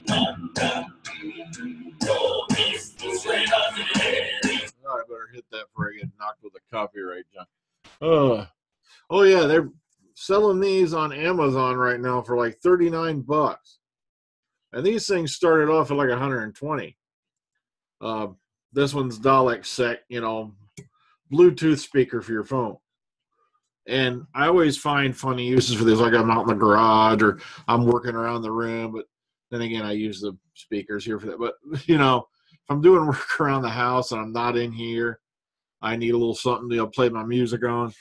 I better hit that before I get knocked with a copyright, John. Oh yeah, they're selling these on Amazon right now for like $39, and these things started off at like 120. This one's Dalek Sec, Bluetooth speaker for your phone. And I always find funny uses for these, like I'm out in the garage or I'm working around the room. But then again, I use the speakers here for that. But, if I'm doing work around the house and I'm not in here, I need a little something to play my music on.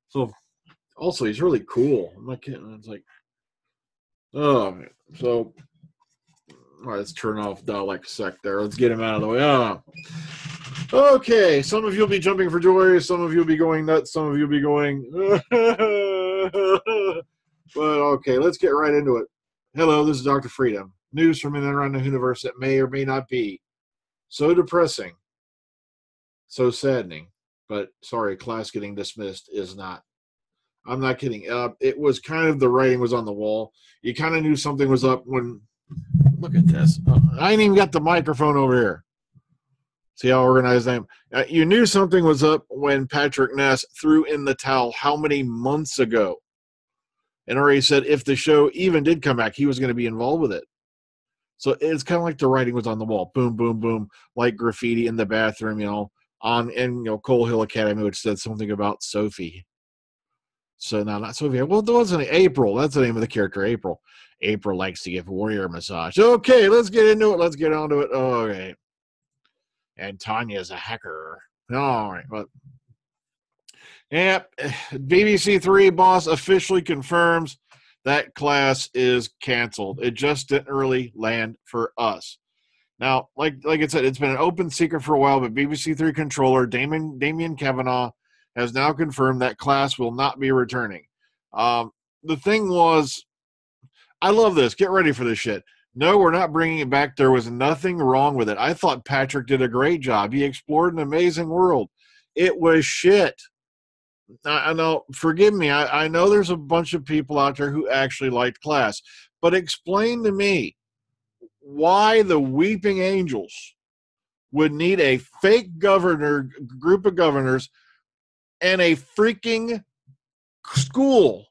So, also, he's really cool. I'm not kidding. It's like, oh, man. So, all right, let's turn off Dalek Sec there. Let's get him out of the way. Okay, some of you will be jumping for joy. Some of you will be going nuts. Some of you will be going. But okay, let's get right into it. Hello, this is Dr. Freedom. News from in and around the universe that may or may not be so depressing, so saddening. But sorry, class getting dismissed is not. I'm not kidding. It was kind of the writing was on the wall. You kind of knew something was up when. Look at this. I ain't even got the microphone over here. See how organized I am? You knew something was up when Patrick Ness threw in the towel how many months ago? And already said if the show even did come back, he was going to be involved with it. So it's kind of like the writing was on the wall. Boom, boom, boom. Like graffiti in the bathroom, on Coal Hill Academy, which said something about Sophie. So now not Sophie. Well, there wasn't April. That's the name of the character, April. April likes to give warrior massage. Okay, let's get into it. Let's get on to it. Okay. And Tanya's a hacker. All right, but BBC Three boss officially confirms that Class is canceled. It just didn't really land for us. Now, like I said, it's been an open secret for a while, but BBC Three controller Damien Kavanagh has now confirmed that Class will not be returning. The thing was, I love this. Get ready for this shit. No, we're not bringing it back. There was nothing wrong with it. I thought Patrick did a great job. He explored an amazing world. It was shit. I know, forgive me. I know there's a bunch of people out there who actually liked Class. But explain to me why the Weeping Angels would need a fake group of governors and a freaking school,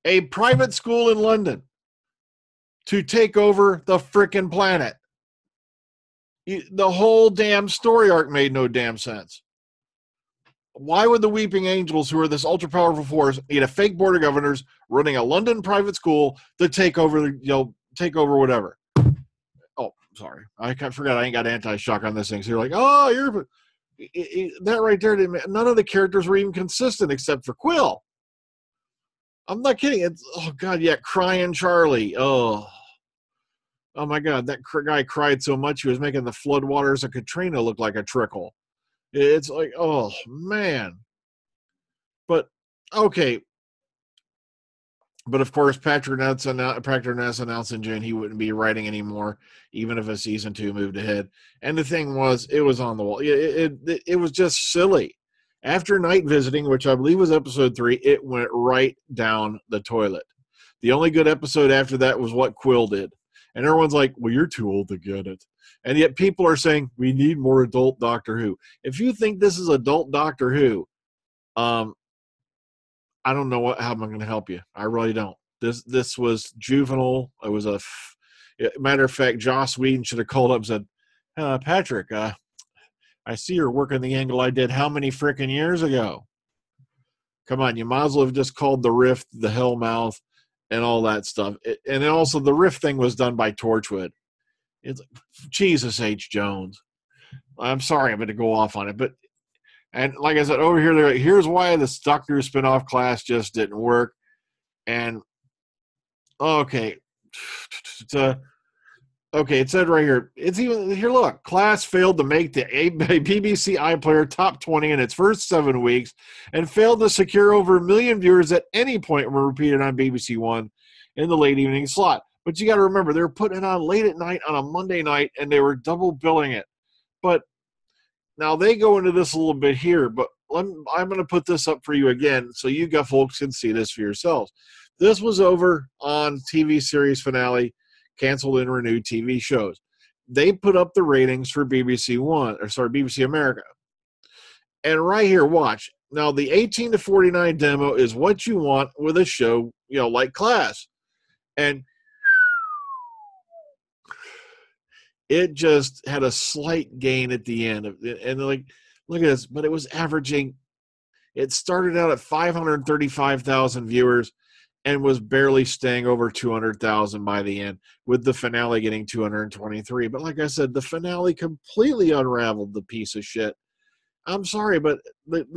a private school in London, to take over the frickin' planet. The whole damn story arc made no damn sense. Why would the Weeping Angels, who are this ultra-powerful force, need a fake board of governors running a London private school to take over, whatever? Oh, sorry. I forgot I ain't got anti-shock on this thing. So you're like, oh, that right there, none of the characters were even consistent except for Quill. I'm not kidding. Crying Charlie. Oh my God, that guy cried so much he was making the floodwaters of Katrina look like a trickle. It's like, oh man. But okay. But of course, Patrick Ness announced in June he wouldn't be writing anymore, even if a season 2 moved ahead. And the thing was, it was on the wall. It was just silly. After Night Visiting, which I believe was episode 3, it went right down the toilet. The only good episode after that was what Quill did. And everyone's like, well, you're too old to get it. And yet people are saying, we need more adult Doctor Who. If you think this is adult Doctor Who, I don't know how I'm going to help you. I really don't. This was juvenile. It was matter of fact, Joss Whedon should have called up and said, Patrick, I see you're working the angle I did how many frickin' years ago? Come on, you might as well have just called the Rift the Hellmouth and all that stuff. And then also the Rift thing was done by Torchwood. It's Jesus H. Jones. I'm sorry I'm going to go off on it, and like I said, over here, here's why this Doctor Who spinoff Class just didn't work. And okay, it said right here. It's even here. Look, Class failed to make the BBC iPlayer top 20 in its first 7 weeks, and failed to secure over 1 million viewers at any point when repeated on BBC One in the late evening slot. But you got to remember, they were putting it on late at night on a Monday night, and they were double billing it. But now they go into this a little bit here, but I'm going to put this up for you again so you folks can see this for yourselves. This was over on TV series finale canceled and renewed TV shows. They put up the ratings for BBC America. And right here, watch. Now, the 18 to 49 demo is what you want with a show, like Class. And it just had a slight gain at the end. And like, look at this. But it was averaging, it started out at 535,000 viewers and was barely staying over 200,000 by the end, with the finale getting 223. But like I said, the finale completely unraveled the piece of shit. I'm sorry, but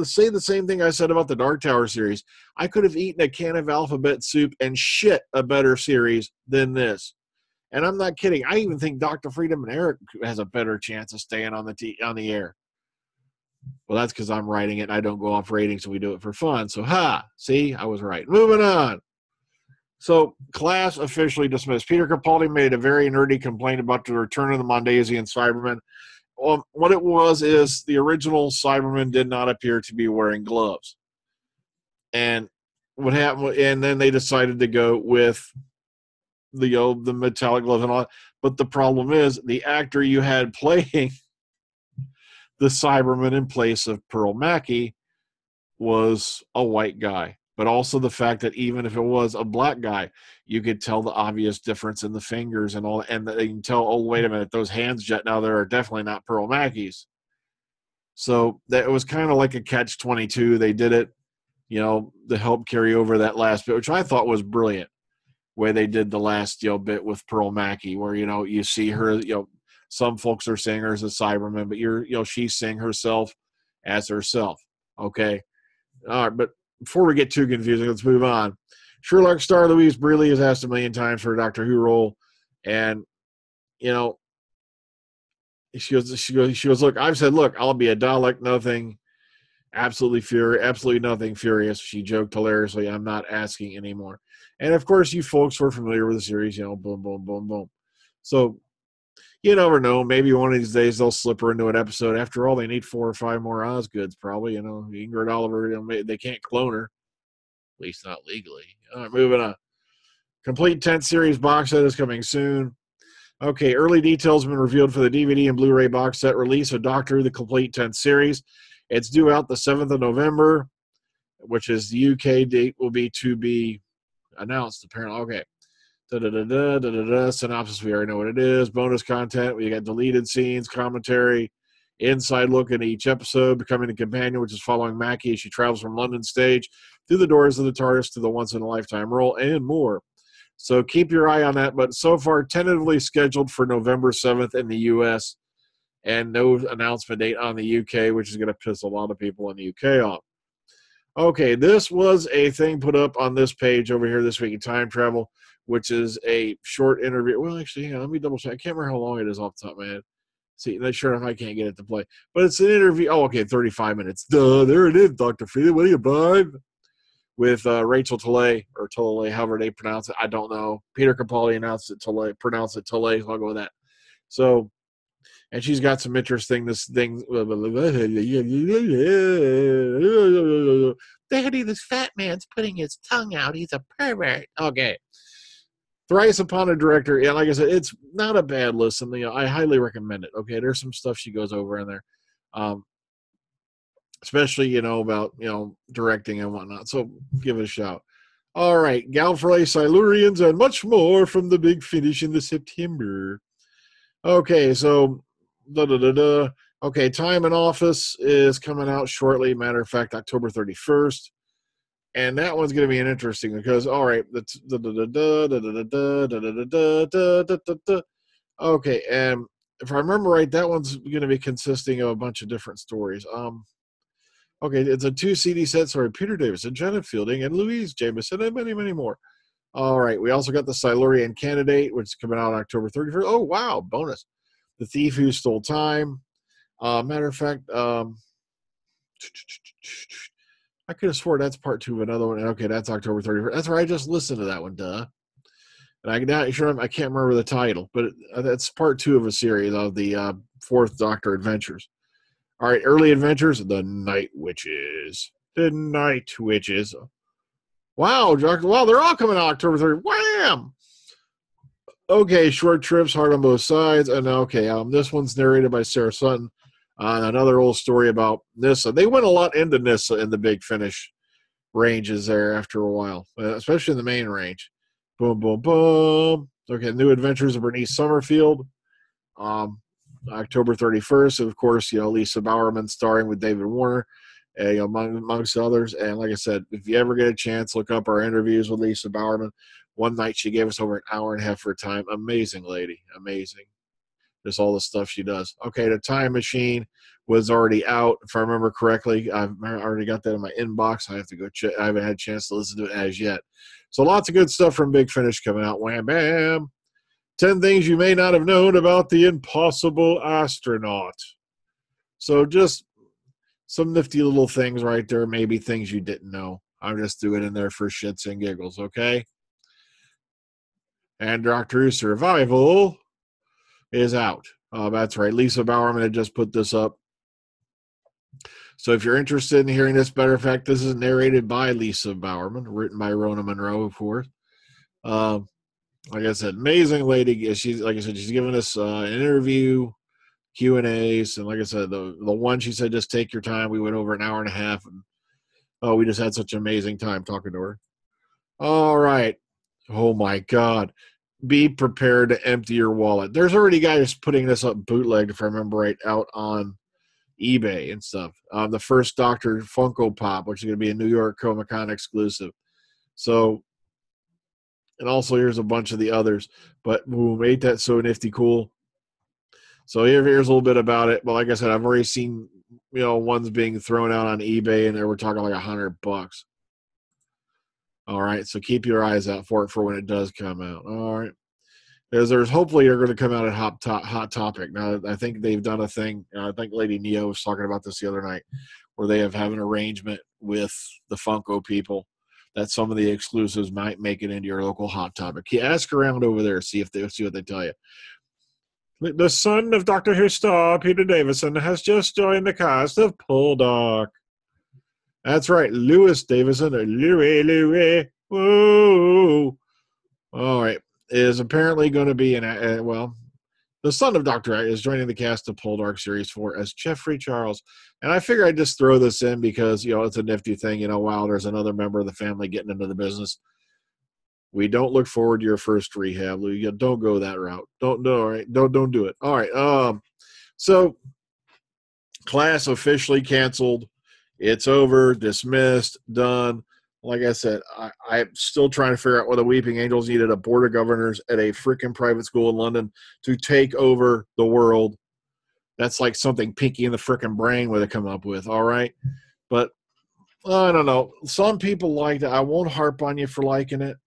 say the same thing I said about the Dark Tower series. I could have eaten a can of alphabet soup and shit a better series than this. And I'm not kidding. I even think Dr. Freedom and Eric has a better chance of staying on the air. Well, that's because I'm writing it and I don't go off ratings, so we do it for fun. So, see, I was right. Moving on. So, Class officially dismissed. Peter Capaldi made a very nerdy complaint about the return of the Mondasian Cybermen. What it was is the original Cybermen did not appear to be wearing gloves. And what happened, and then they decided to go with the metallic gloves and all that. But the problem is the actor you had playing the Cybermen in place of Pearl Mackie was a white guy. But also the fact that even if it was a black guy, you could tell the obvious difference in the fingers and all, and you can tell, oh, wait a minute, those hands jet now, they're definitely not Pearl Mackie's. So that it was kind of like a catch-22. They did it, to help carry over that last bit, which I thought was brilliant, where they did the last, bit with Pearl Mackie, where, you see her, some folks are saying her as a Cyberman, but she's seeing herself as herself. Okay. All right. But before we get too confusing, let's move on. Sherlock star Louise Brealey is asked a million times for a Doctor Who role. And, she goes, look, I've said, look, I'll be a Dalek, nothing, absolutely nothing furious. She joked hilariously, I'm not asking anymore. And of course, you folks were familiar with the series, boom, boom, boom, boom. So you never know. Maybe one of these days they'll slip her into an episode. After all, they need 4 or 5 more Osgoods, probably. Ingrid Oliver, they can't clone her, at least not legally. All right, moving on. Complete 10th series box set is coming soon. Okay, early details have been revealed for the DVD and Blu-ray box set release of Doctor Who, the complete 10th series. It's due out the 7th of November, which is the UK date will be to be announced, apparently. Okay. Synopsis, we already know what it is. Bonus content, we got deleted scenes, commentary, inside look at each episode, becoming a companion, which is following Mackie as she travels from London stage through the doors of the TARDIS to the once-in-a-lifetime role, and more. So keep your eye on that, but so far tentatively scheduled for November 7th in the U.S., and no announcement date on the U.K., which is going to piss a lot of people in the U.K. off. Okay, this was a thing put up on this page over here this week in Time Travel, which is a short interview. Well, actually, hang on, let me double check. I can't remember how long it is off the top of my head. See, not sure if I can't get it to play. But it's an interview. Oh, okay, 35 minutes. Duh, there it is, Dr. Freedom. What are you buying? With Rachel Talalay, or Talalay, however they pronounce it. I don't know. Peter Capaldi pronounced it Talalay, so I'll go with that. So, and she's got some interesting, Daddy, this fat man's putting his tongue out. He's a pervert. Okay. Thrice upon a director. Yeah, like I said, it's not a bad listen. I highly recommend it. Okay, there's some stuff she goes over in there. Especially, about, directing and whatnot. So give it a shout. All right. Gallifrey, Silurians, and much more from the big finish in the September. Okay, so Okay, Time and Office is coming out shortly. Matter of fact, October 31st. And that one's going to be an interesting because, all right, okay, and if I remember right, that one's going to be consisting of a bunch of different stories. Okay, it's a 2 CD set, sorry, Peter Davison, Janet Fielding, and Louise Jameson, and many, many more. All right, we also got the Silurian Candidate, which is coming out on October 31st. Oh, wow, bonus. The Thief Who Stole Time. Matter of fact, I could have swore that's part 2 of another one. Okay, that's October 31st. That's right, I just listened to that one, duh. And I can't remember the title, but that's part 2 of a series of the 4th Doctor Adventures. All right, early adventures, the Night Witches. The Night Witches. Wow, they're all coming out October 30th. Wham! Okay, short trips, hard on both sides. And okay, this one's narrated by Sarah Sutton. Another old story about Nyssa. They went a lot into Nyssa in the Big Finish ranges there after a while, especially in the main range. Boom, boom, boom. Okay, New Adventures of Bernice Summerfield. Um, October 31st, of course, Lisa Bowerman starring with David Warner, amongst others. And like I said, if you ever get a chance, look up our interviews with Lisa Bowerman. One night she gave us over an hour and a half of her time. Amazing lady. Amazing. Just all the stuff she does. Okay, The Time Machine was already out, if I remember correctly. I've already got that in my inbox. I have to go check. I haven't had a chance to listen to it as yet. So lots of good stuff from Big Finish coming out. Wham, bam. 10 things you may not have known about the Impossible Astronaut. So just some nifty little things right there, maybe things you didn't know. I'll just do it in there for shits and giggles, okay? And Doctor Who Survival is out. That's right. Lisa Bowerman had just put this up. So if you're interested in hearing this, matter of fact, this is narrated by Lisa Bowerman, written by Rona Monroe, of course. Like I said, amazing lady. She's giving us an interview, Q&As, and like I said, the one she said, just take your time. We went over an hour and a half, and we just had such an amazing time talking to her. All right. Oh my God. Be prepared to empty your wallet. There's already guys putting this up bootlegged, if I remember right, out on eBay and stuff. The first Doctor Funko Pop, which is going to be a New York Comic-Con exclusive. So, and also here's a bunch of the others. But boom, ain't that so nifty cool? So here's a little bit about it. But like I said, I've already seen ones being thrown out on eBay, and they were talking like $100. All right, so keep your eyes out for it for when it does come out. All right. There's hopefully they're going to come out at Hot Topic. Now, I think they've done a thing. I think Lady Neo was talking about this the other night, where they have an arrangement with the Funko people that some of the exclusives might make it into your local Hot Topic. Ask around over there, see what they tell you. The son of Doctor Who star Peter Davison has just joined the cast of Poldark. That's right, Louis Davison, or Louis. Whoa! All right. Is apparently going to be the son of Dr. is joining the cast of Poldark Series 4 as Jeffrey Charles. And I figure I'd just throw this in because, it's a nifty thing. Wow, there's another member of the family getting into the business. We don't look forward to your first rehab, Lou. Don't go that route. Don't do it. All right. So class officially canceled. It's over, dismissed, done. Like I said, I'm still trying to figure out whether Weeping Angels needed a board of governors at a freaking private school in London to take over the world. That's like something Pinky in the freaking Brain would have come up with, all right? But I don't know. Some people liked it. I won't harp on you for liking it.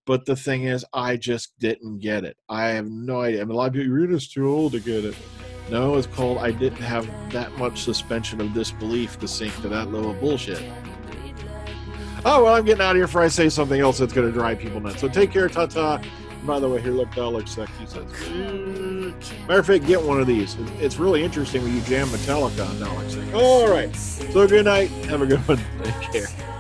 But the thing is, I just didn't get it. I have no idea. A lot of people, you're just too old to get it. No, it's called I didn't have that much suspension of disbelief to sink to that level of bullshit. Oh, well, I'm getting out of here before I say something else that's going to drive people nuts. So take care, ta-ta. By the way, here, look, Dalek sexy says. Matter of fact, get one of these. It's really interesting when you jam Metallica on Dalek. All right. So good night. Have a good one. Take care.